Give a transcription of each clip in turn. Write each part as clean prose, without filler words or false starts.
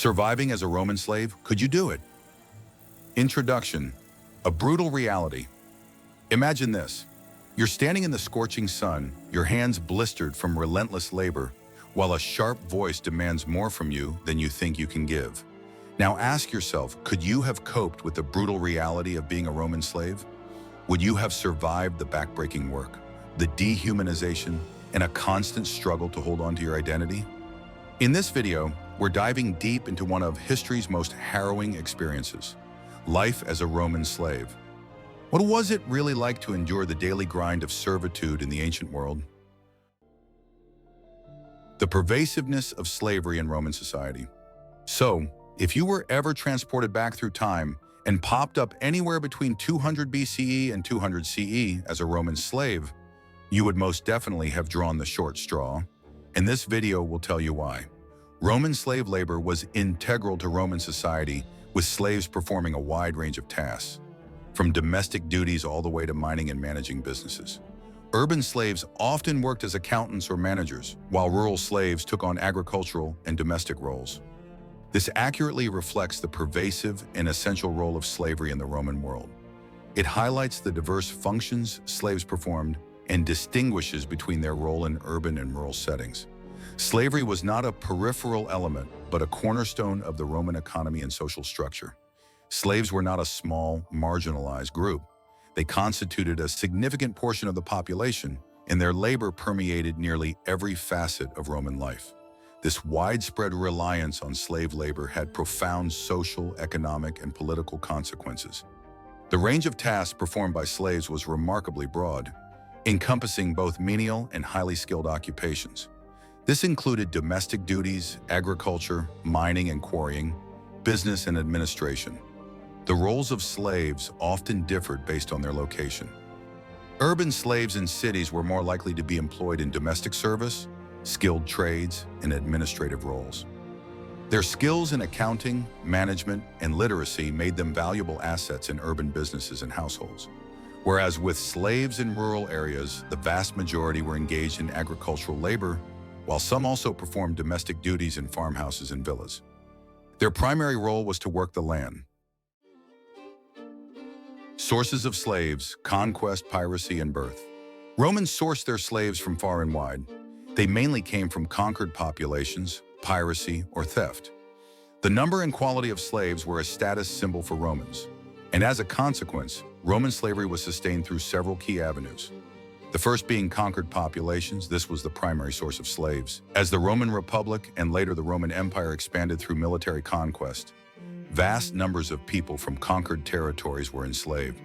Surviving as a Roman slave, could you do it? Introduction: a brutal reality. Imagine this. You're standing in the scorching sun, your hands blistered from relentless labor, while a sharp voice demands more from you than you think you can give. Now ask yourself, could you have coped with the brutal reality of being a Roman slave? Would you have survived the backbreaking work, the dehumanization, and a constant struggle to hold on to your identity? In this video, we're diving deep into one of history's most harrowing experiences: life as a Roman slave. What was it really like to endure the daily grind of servitude in the ancient world? The pervasiveness of slavery in Roman society. So, if you were ever transported back through time and popped up anywhere between 200 BCE and 200 CE as a Roman slave, you would most definitely have drawn the short straw. And this video will tell you why. Roman slave labor was integral to Roman society, with slaves performing a wide range of tasks, from domestic duties all the way to mining and managing businesses. Urban slaves often worked as accountants or managers, while rural slaves took on agricultural and domestic roles. This accurately reflects the pervasive and essential role of slavery in the Roman world. It highlights the diverse functions slaves performed and distinguishes between their role in urban and rural settings. Slavery was not a peripheral element, but a cornerstone of the Roman economy and social structure. Slaves were not a small, marginalized group. They constituted a significant portion of the population, and their labor permeated nearly every facet of Roman life. This widespread reliance on slave labor had profound social, economic, and political consequences. The range of tasks performed by slaves was remarkably broad, encompassing both menial and highly skilled occupations. This included domestic duties, agriculture, mining and quarrying, business and administration. The roles of slaves often differed based on their location. Urban slaves in cities were more likely to be employed in domestic service, skilled trades, and administrative roles. Their skills in accounting, management, and literacy made them valuable assets in urban businesses and households. Whereas with slaves in rural areas, the vast majority were engaged in agricultural labor, while some also performed domestic duties in farmhouses and villas. Their primary role was to work the land. Sources of slaves: conquest, piracy, and birth. Romans sourced their slaves from far and wide. They mainly came from conquered populations, piracy, or theft. The number and quality of slaves were a status symbol for Romans, and as a consequence, Roman slavery was sustained through several key avenues. The first being conquered populations. This was the primary source of slaves. As the Roman Republic and later the Roman Empire expanded through military conquest, vast numbers of people from conquered territories were enslaved.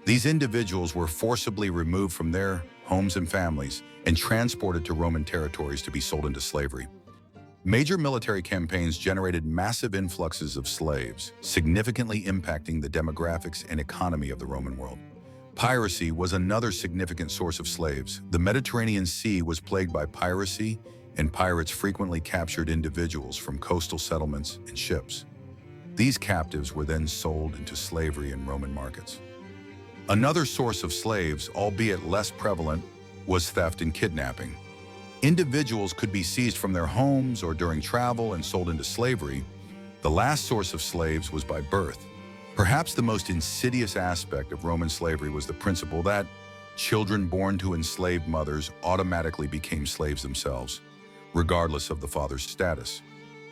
These individuals were forcibly removed from their homes and families and transported to Roman territories to be sold into slavery. Major military campaigns generated massive influxes of slaves, significantly impacting the demographics and economy of the Roman world. Piracy was another significant source of slaves. The Mediterranean Sea was plagued by piracy, and pirates frequently captured individuals from coastal settlements and ships. These captives were then sold into slavery in Roman markets. Another source of slaves, albeit less prevalent, was theft and kidnapping. Individuals could be seized from their homes or during travel and sold into slavery. The last source of slaves was by birth. Perhaps the most insidious aspect of Roman slavery was the principle that children born to enslaved mothers automatically became slaves themselves, regardless of the father's status.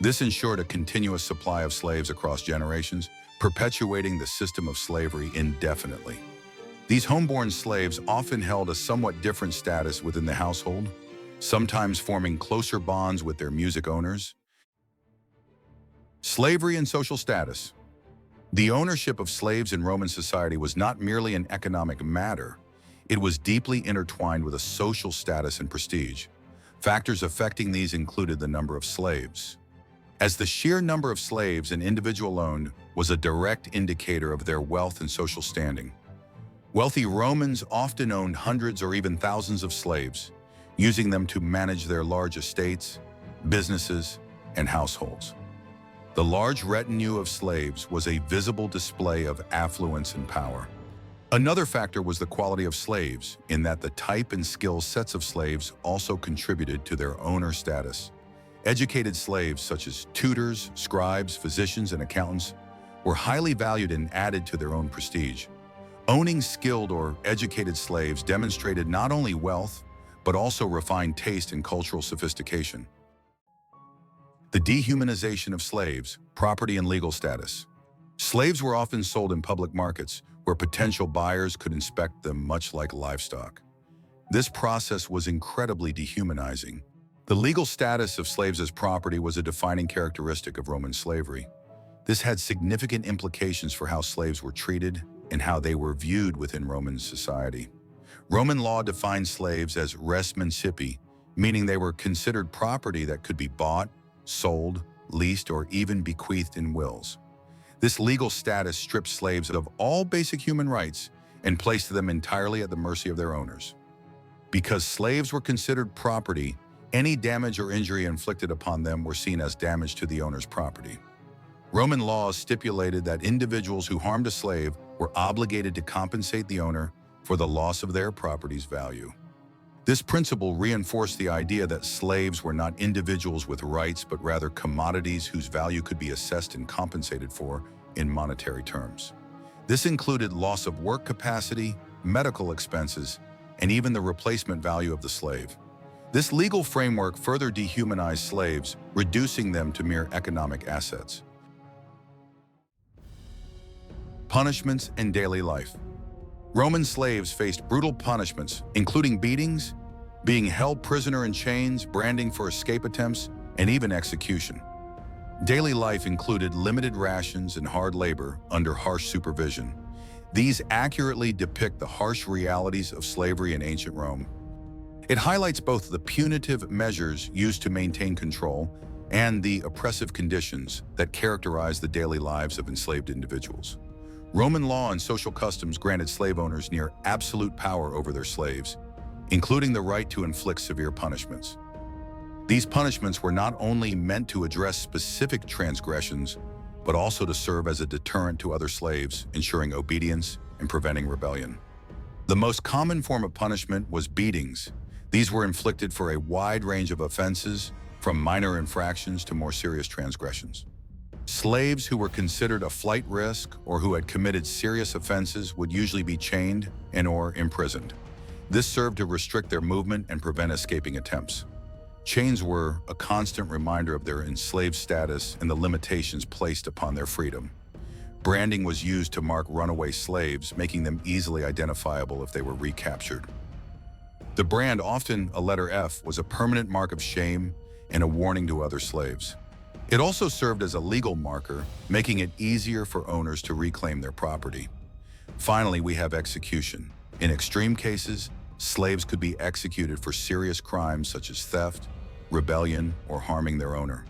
This ensured a continuous supply of slaves across generations, perpetuating the system of slavery indefinitely. These homeborn slaves often held a somewhat different status within the household, sometimes forming closer bonds with their music owners. Slavery and social status. The ownership of slaves in Roman society was not merely an economic matter. It was deeply intertwined with a social status and prestige. Factors affecting these included the number of slaves, as the sheer number of slaves an individual owned was a direct indicator of their wealth and social standing. Wealthy Romans often owned hundreds or even thousands of slaves, using them to manage their large estates, businesses, and households. The large retinue of slaves was a visible display of affluence and power. Another factor was the quality of slaves, in that the type and skill sets of slaves also contributed to their owner status. Educated slaves such as tutors, scribes, physicians, and accountants were highly valued and added to their own prestige. Owning skilled or educated slaves demonstrated not only wealth, but also refined taste and cultural sophistication. The dehumanization of slaves, property and legal status. Slaves were often sold in public markets where potential buyers could inspect them much like livestock. This process was incredibly dehumanizing. The legal status of slaves as property was a defining characteristic of Roman slavery. This had significant implications for how slaves were treated and how they were viewed within Roman society. Roman law defined slaves as res mancipi, meaning they were considered property that could be bought, sold, leased, or even bequeathed in wills. This legal status stripped slaves of all basic human rights and placed them entirely at the mercy of their owners. Because slaves were considered property, any damage or injury inflicted upon them were seen as damage to the owner's property. Roman laws stipulated that individuals who harmed a slave were obligated to compensate the owner for the loss of their property's value. This principle reinforced the idea that slaves were not individuals with rights, but rather commodities whose value could be assessed and compensated for in monetary terms. This included loss of work capacity, medical expenses, and even the replacement value of the slave. This legal framework further dehumanized slaves, reducing them to mere economic assets. Punishments in daily life. Roman slaves faced brutal punishments, including beatings, being held prisoner in chains, branding for escape attempts, and even execution. Daily life included limited rations and hard labor under harsh supervision. These accurately depict the harsh realities of slavery in ancient Rome. It highlights both the punitive measures used to maintain control and the oppressive conditions that characterize the daily lives of enslaved individuals. Roman law and social customs granted slave owners near absolute power over their slaves, including the right to inflict severe punishments. These punishments were not only meant to address specific transgressions, but also to serve as a deterrent to other slaves, ensuring obedience and preventing rebellion. The most common form of punishment was beatings. These were inflicted for a wide range of offenses, from minor infractions to more serious transgressions. Slaves who were considered a flight risk or who had committed serious offenses would usually be chained and/or imprisoned. This served to restrict their movement and prevent escaping attempts. Chains were a constant reminder of their enslaved status and the limitations placed upon their freedom. Branding was used to mark runaway slaves, making them easily identifiable if they were recaptured. The brand, often a letter F, was a permanent mark of shame and a warning to other slaves. It also served as a legal marker, making it easier for owners to reclaim their property. Finally, we have execution. In extreme cases, slaves could be executed for serious crimes such as theft, rebellion, or harming their owner.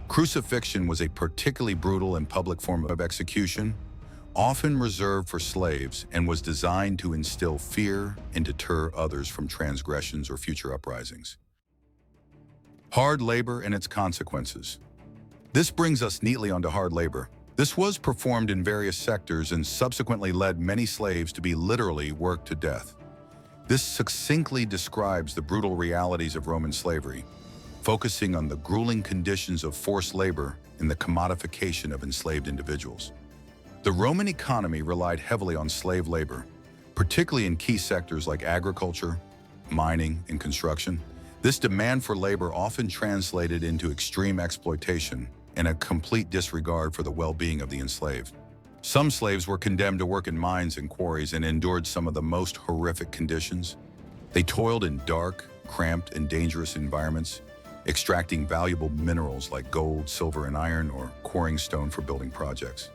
Crucifixion was a particularly brutal and public form of execution, often reserved for slaves, and was designed to instill fear and deter others from transgressions or future uprisings. Hard labor and its consequences. This brings us neatly onto hard labor. This was performed in various sectors and subsequently led many slaves to be literally worked to death. This succinctly describes the brutal realities of Roman slavery, focusing on the grueling conditions of forced labor and the commodification of enslaved individuals. The Roman economy relied heavily on slave labor, particularly in key sectors like agriculture, mining, and construction. This demand for labor often translated into extreme exploitation and a complete disregard for the well-being of the enslaved. Some slaves were condemned to work in mines and quarries and endured some of the most horrific conditions. They toiled in dark, cramped, and dangerous environments, extracting valuable minerals like gold, silver, and iron, or quarrying stone for building projects.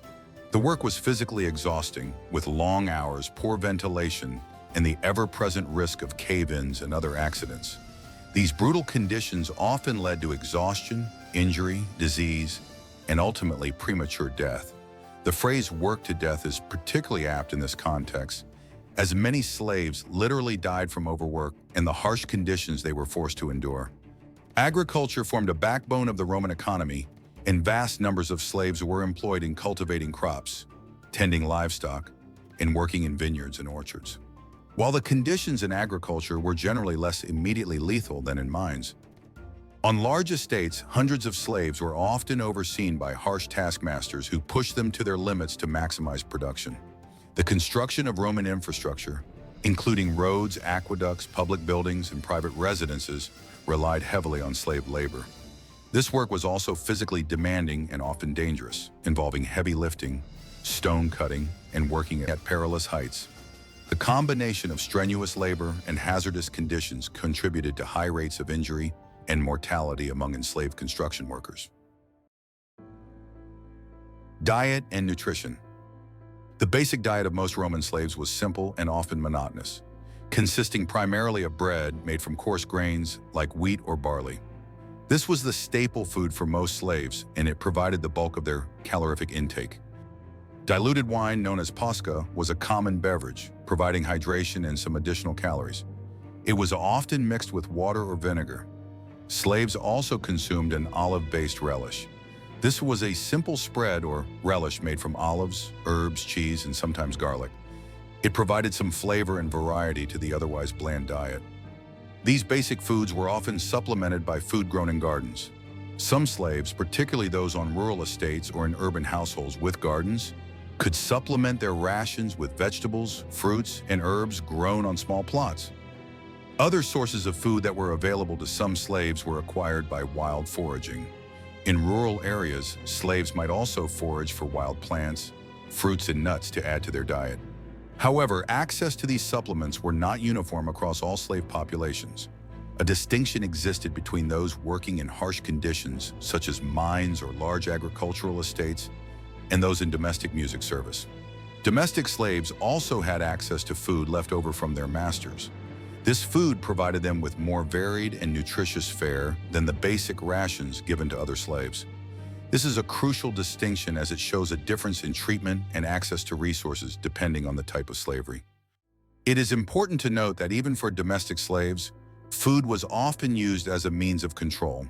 The work was physically exhausting, with long hours, poor ventilation, and the ever-present risk of cave-ins and other accidents. These brutal conditions often led to exhaustion, injury, disease, and ultimately premature death. The phrase "worked to death" is particularly apt in this context, as many slaves literally died from overwork and the harsh conditions they were forced to endure. Agriculture formed a backbone of the Roman economy, and vast numbers of slaves were employed in cultivating crops, tending livestock, and working in vineyards and orchards. While the conditions in agriculture were generally less immediately lethal than in mines, On large estates, hundreds of slaves were often overseen by harsh taskmasters who pushed them to their limits to maximize production. The construction of Roman infrastructure, including roads, aqueducts, public buildings, and private residences, relied heavily on slave labor. This work was also physically demanding and often dangerous, involving heavy lifting, stone cutting, and working at perilous heights. The combination of strenuous labor and hazardous conditions contributed to high rates of injury and mortality among enslaved construction workers. Diet and nutrition. The basic diet of most Roman slaves was simple and often monotonous, consisting primarily of bread made from coarse grains like wheat or barley. This was the staple food for most slaves, and it provided the bulk of their calorific intake. Diluted wine, known as posca, was a common beverage, providing hydration and some additional calories. It was often mixed with water or vinegar. Slaves also consumed an olive-based relish. This was a simple spread or relish made from olives, herbs, cheese, and sometimes garlic. It provided some flavor and variety to the otherwise bland diet. These basic foods were often supplemented by food grown in gardens. Some slaves, particularly those on rural estates or in urban households with gardens, could supplement their rations with vegetables, fruits, and herbs grown on small plots. Other sources of food that were available to some slaves were acquired by wild foraging. In rural areas, slaves might also forage for wild plants, fruits, and nuts to add to their diet. However, access to these supplements were not uniform across all slave populations. A distinction existed between those working in harsh conditions, such as mines or large agricultural estates, and those in domestic music service. Domestic slaves also had access to food left over from their masters. This food provided them with more varied and nutritious fare than the basic rations given to other slaves. This is a crucial distinction as it shows a difference in treatment and access to resources depending on the type of slavery. It is important to note that even for domestic slaves, food was often used as a means of control.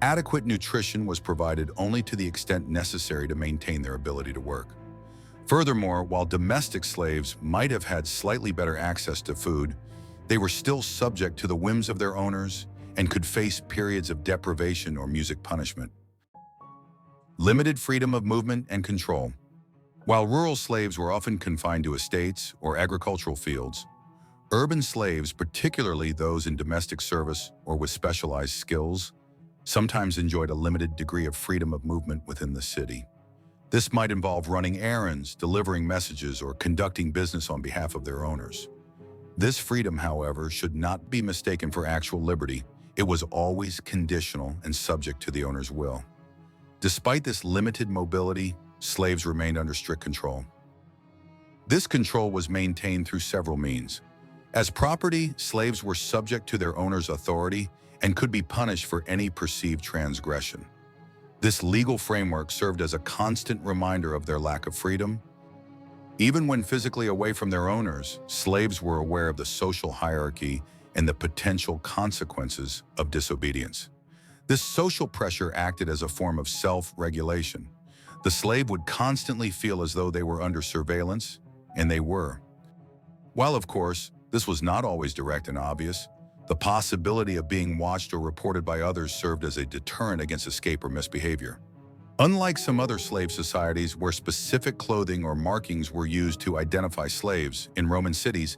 Adequate nutrition was provided only to the extent necessary to maintain their ability to work. Furthermore, while domestic slaves might have had slightly better access to food, they were still subject to the whims of their owners and could face periods of deprivation or music punishment. Limited freedom of movement and control. While rural slaves were often confined to estates or agricultural fields, urban slaves, particularly those in domestic service or with specialized skills, sometimes enjoyed a limited degree of freedom of movement within the city. This might involve running errands, delivering messages, or conducting business on behalf of their owners. This freedom, however, should not be mistaken for actual liberty. It was always conditional and subject to the owner's will. Despite this limited mobility, slaves remained under strict control. This control was maintained through several means. As property, slaves were subject to their owner's authority and could be punished for any perceived transgression. This legal framework served as a constant reminder of their lack of freedom. Even when physically away from their owners, slaves were aware of the social hierarchy and the potential consequences of disobedience. This social pressure acted as a form of self-regulation. The slave would constantly feel as though they were under surveillance, and they were. While, of course, this was not always direct and obvious, the possibility of being watched or reported by others served as a deterrent against escape or misbehavior. Unlike some other slave societies where specific clothing or markings were used to identify slaves, in Roman cities,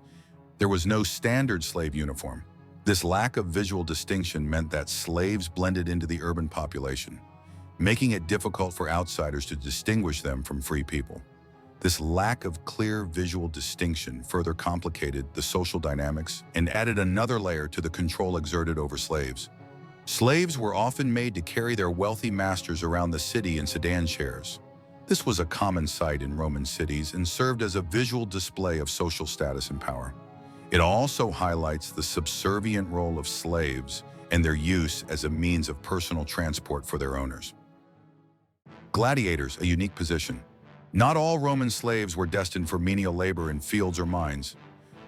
there was no standard slave uniform. This lack of visual distinction meant that slaves blended into the urban population, making it difficult for outsiders to distinguish them from free people. This lack of clear visual distinction further complicated the social dynamics and added another layer to the control exerted over slaves. Slaves were often made to carry their wealthy masters around the city in sedan chairs. This was a common sight in Roman cities and served as a visual display of social status and power. It also highlights the subservient role of slaves and their use as a means of personal transport for their owners. Gladiators, a unique position. Not all Roman slaves were destined for menial labor in fields or mines.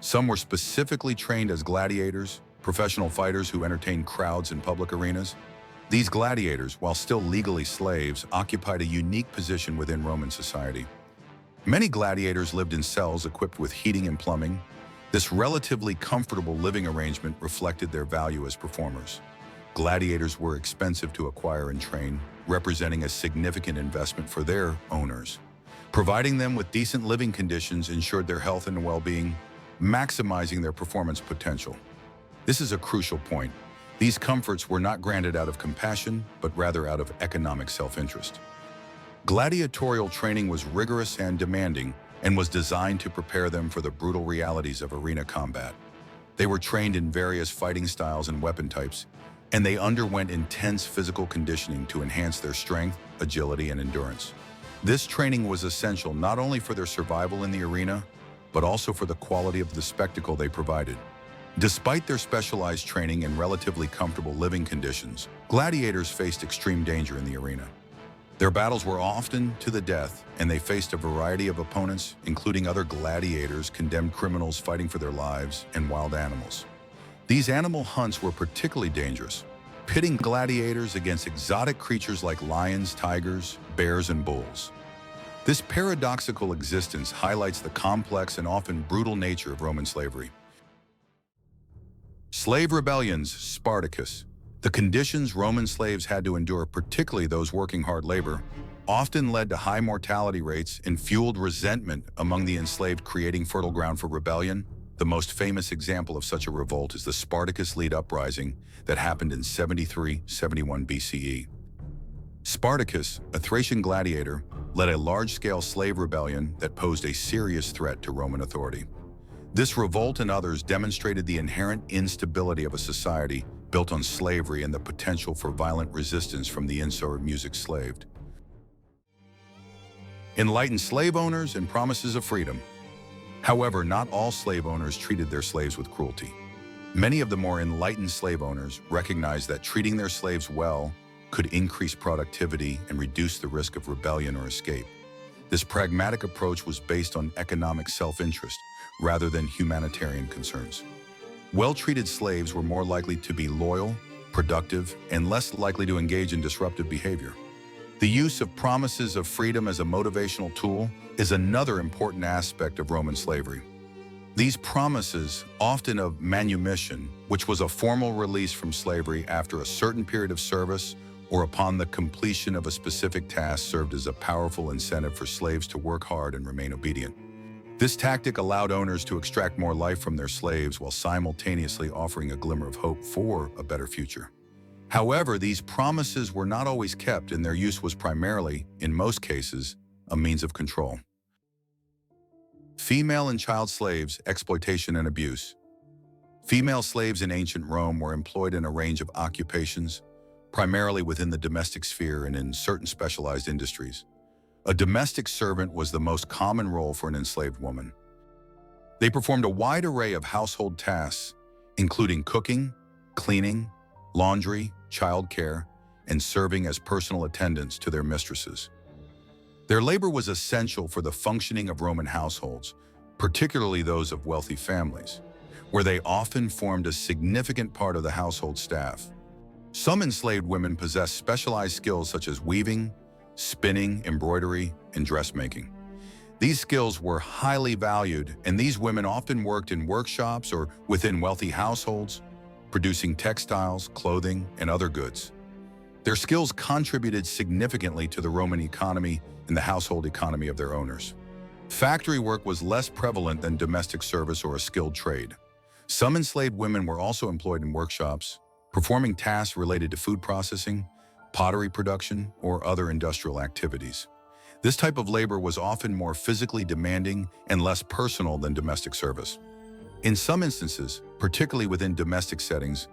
Some were specifically trained as gladiators, professional fighters who entertained crowds in public arenas. These gladiators, while still legally slaves, occupied a unique position within Roman society. Many gladiators lived in cells equipped with heating and plumbing. This relatively comfortable living arrangement reflected their value as performers. Gladiators were expensive to acquire and train, representing a significant investment for their owners. Providing them with decent living conditions ensured their health and well-being, maximizing their performance potential. This is a crucial point. These comforts were not granted out of compassion, but rather out of economic self-interest. Gladiatorial training was rigorous and demanding, and was designed to prepare them for the brutal realities of arena combat. They were trained in various fighting styles and weapon types, and they underwent intense physical conditioning to enhance their strength, agility, and endurance. This training was essential not only for their survival in the arena, but also for the quality of the spectacle they provided. Despite their specialized training and relatively comfortable living conditions, gladiators faced extreme danger in the arena. Their battles were often to the death, and they faced a variety of opponents, including other gladiators, condemned criminals fighting for their lives, and wild animals. These animal hunts were particularly dangerous, pitting gladiators against exotic creatures like lions, tigers, bears, and bulls. This paradoxical existence highlights the complex and often brutal nature of Roman slavery. Slave rebellions, Spartacus. The conditions Roman slaves had to endure, particularly those working hard labor, often led to high mortality rates and fueled resentment among the enslaved, creating fertile ground for rebellion. The most famous example of such a revolt is the Spartacus-led uprising that happened in 73-71 BCE. Spartacus, a Thracian gladiator, led a large-scale slave rebellion that posed a serious threat to Roman authority. This revolt and others demonstrated the inherent instability of a society built on slavery and the potential for violent resistance from the music slaved. Enlightened slave owners and promises of freedom. However, not all slave owners treated their slaves with cruelty. Many of the more enlightened slave owners recognized that treating their slaves well could increase productivity and reduce the risk of rebellion or escape. This pragmatic approach was based on economic self-interest rather than humanitarian concerns. Well-treated slaves were more likely to be loyal, productive, and less likely to engage in disruptive behavior. The use of promises of freedom as a motivational tool is another important aspect of Roman slavery. These promises, often of manumission, which was a formal release from slavery after a certain period of service or upon the completion of a specific task, served as a powerful incentive for slaves to work hard and remain obedient. This tactic allowed owners to extract more life from their slaves while simultaneously offering a glimmer of hope for a better future. However, these promises were not always kept, and their use was primarily, in most cases, a means of control. Female and child slaves, exploitation and abuse. Female slaves in ancient Rome were employed in a range of occupations, primarily within the domestic sphere and in certain specialized industries. A domestic servant was the most common role for an enslaved woman. They performed a wide array of household tasks, including cooking, cleaning, laundry, childcare, and serving as personal attendants to their mistresses. Their labor was essential for the functioning of Roman households, particularly those of wealthy families, where they often formed a significant part of the household staff. Some enslaved women possessed specialized skills such as weaving, spinning, embroidery, and dressmaking. These skills were highly valued, and these women often worked in workshops or within wealthy households, producing textiles, clothing, and other goods. Their skills contributed significantly to the Roman economy and the household economy of their owners. Factory work was less prevalent than domestic service or a skilled trade. Some enslaved women were also employed in workshops, performing tasks related to food processing, pottery production, or other industrial activities. This type of labor was often more physically demanding and less personal than domestic service. In some instances, particularly within domestic settings,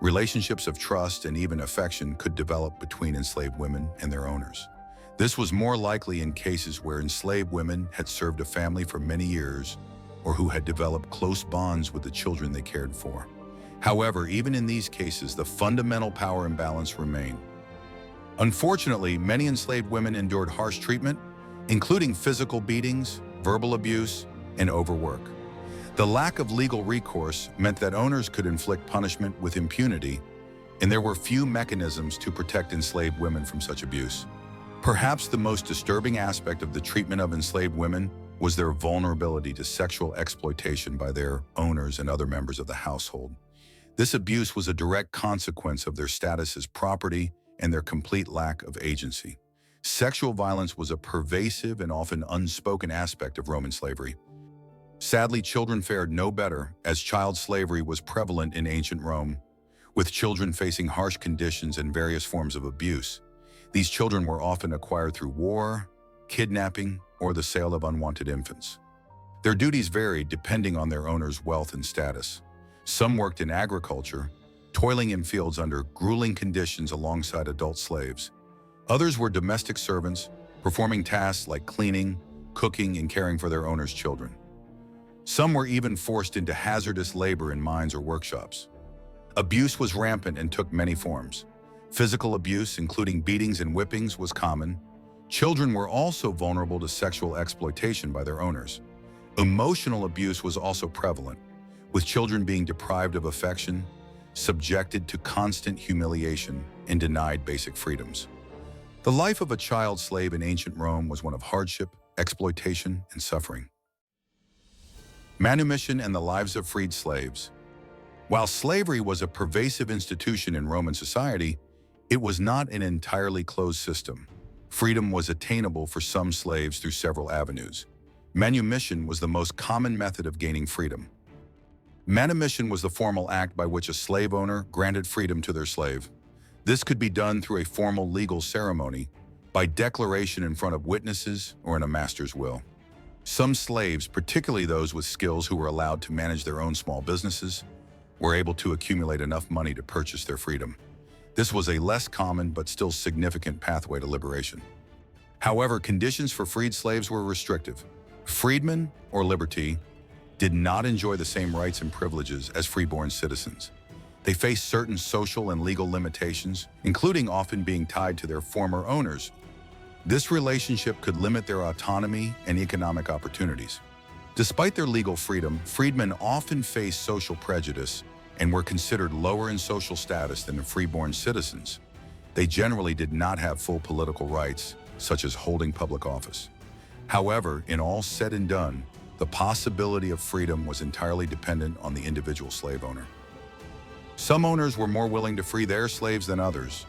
relationships of trust and even affection could develop between enslaved women and their owners. This was more likely in cases where enslaved women had served a family for many years or who had developed close bonds with the children they cared for. However, even in these cases, the fundamental power imbalance remained. Unfortunately, many enslaved women endured harsh treatment, including physical beatings, verbal abuse, and overwork. The lack of legal recourse meant that owners could inflict punishment with impunity, and there were few mechanisms to protect enslaved women from such abuse. Perhaps the most disturbing aspect of the treatment of enslaved women was their vulnerability to sexual exploitation by their owners and other members of the household. This abuse was a direct consequence of their status as property and their complete lack of agency. Sexual violence was a pervasive and often unspoken aspect of Roman slavery. Sadly, children fared no better, as child slavery was prevalent in ancient Rome, with children facing harsh conditions and various forms of abuse. These children were often acquired through war, kidnapping, or the sale of unwanted infants. Their duties varied depending on their owner's wealth and status. Some worked in agriculture, toiling in fields under grueling conditions alongside adult slaves. Others were domestic servants, performing tasks like cleaning, cooking, and caring for their owner's children. Some were even forced into hazardous labor in mines or workshops. Abuse was rampant and took many forms. Physical abuse, including beatings and whippings, was common. Children were also vulnerable to sexual exploitation by their owners. Emotional abuse was also prevalent, with children being deprived of affection, subjected to constant humiliation, and denied basic freedoms. The life of a child slave in ancient Rome was one of hardship, exploitation, and suffering. Manumission and the lives of freed slaves. While slavery was a pervasive institution in Roman society, it was not an entirely closed system. Freedom was attainable for some slaves through several avenues. Manumission was the most common method of gaining freedom. Manumission was the formal act by which a slave owner granted freedom to their slave. This could be done through a formal legal ceremony, by declaration in front of witnesses, or in a master's will. Some slaves, particularly those with skills who were allowed to manage their own small businesses, were able to accumulate enough money to purchase their freedom. This was a less common but still significant pathway to liberation. However, conditions for freed slaves were restrictive. Freedmen, or liberti, did not enjoy the same rights and privileges as freeborn citizens. They faced certain social and legal limitations, including often being tied to their former owners. This relationship could limit their autonomy and economic opportunities. Despite their legal freedom, freedmen often faced social prejudice and were considered lower in social status than the freeborn citizens. They generally did not have full political rights, such as holding public office. However, in all said and done, the possibility of freedom was entirely dependent on the individual slave owner. Some owners were more willing to free their slaves than others,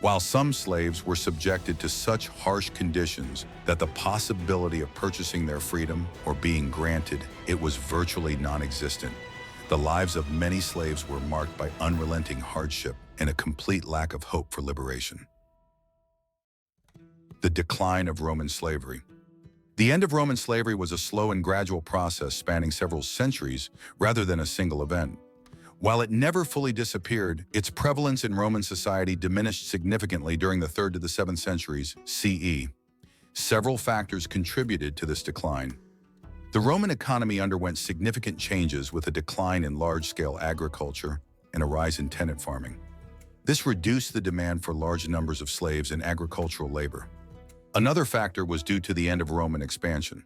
while some slaves were subjected to such harsh conditions that the possibility of purchasing their freedom or being granted it was virtually non-existent. The lives of many slaves were marked by unrelenting hardship and a complete lack of hope for liberation. The decline of Roman slavery. The end of Roman slavery was a slow and gradual process spanning several centuries rather than a single event. While it never fully disappeared, its prevalence in Roman society diminished significantly during the 3rd to the 7th centuries CE. Several factors contributed to this decline. The Roman economy underwent significant changes with a decline in large-scale agriculture and a rise in tenant farming. This reduced the demand for large numbers of slaves and agricultural labor. Another factor was due to the end of Roman expansion.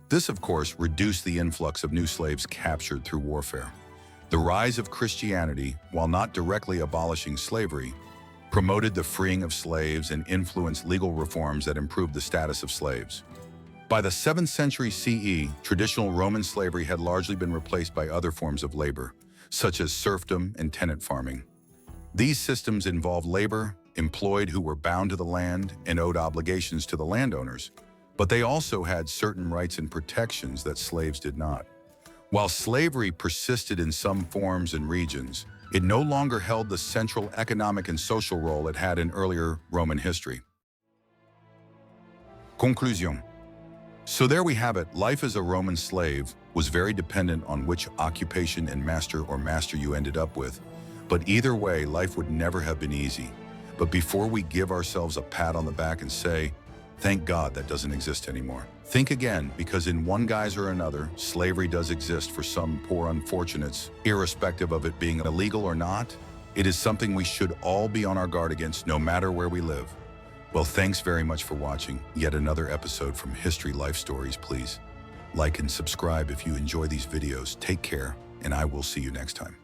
This, of course, reduced the influx of new slaves captured through warfare. The rise of Christianity, while not directly abolishing slavery, promoted the freeing of slaves and influenced legal reforms that improved the status of slaves. By the 7th century CE, traditional Roman slavery had largely been replaced by other forms of labor, such as serfdom and tenant farming. These systems involved labor employed who were bound to the land and owed obligations to the landowners, but they also had certain rights and protections that slaves did not. While slavery persisted in some forms and regions, it no longer held the central economic and social role it had in earlier Roman history. Conclusion. So there we have it. Life as a Roman slave was very dependent on which occupation and master or master you ended up with. But either way, life would never have been easy. But before we give ourselves a pat on the back and say, thank God that doesn't exist anymore, think again, because in one guise or another, slavery does exist for some poor unfortunates, irrespective of it being illegal or not. It is something we should all be on our guard against, no matter where we live. Well, thanks very much for watching yet another episode from History Life Stories. Please like and subscribe if you enjoy these videos. Take care, and I will see you next time.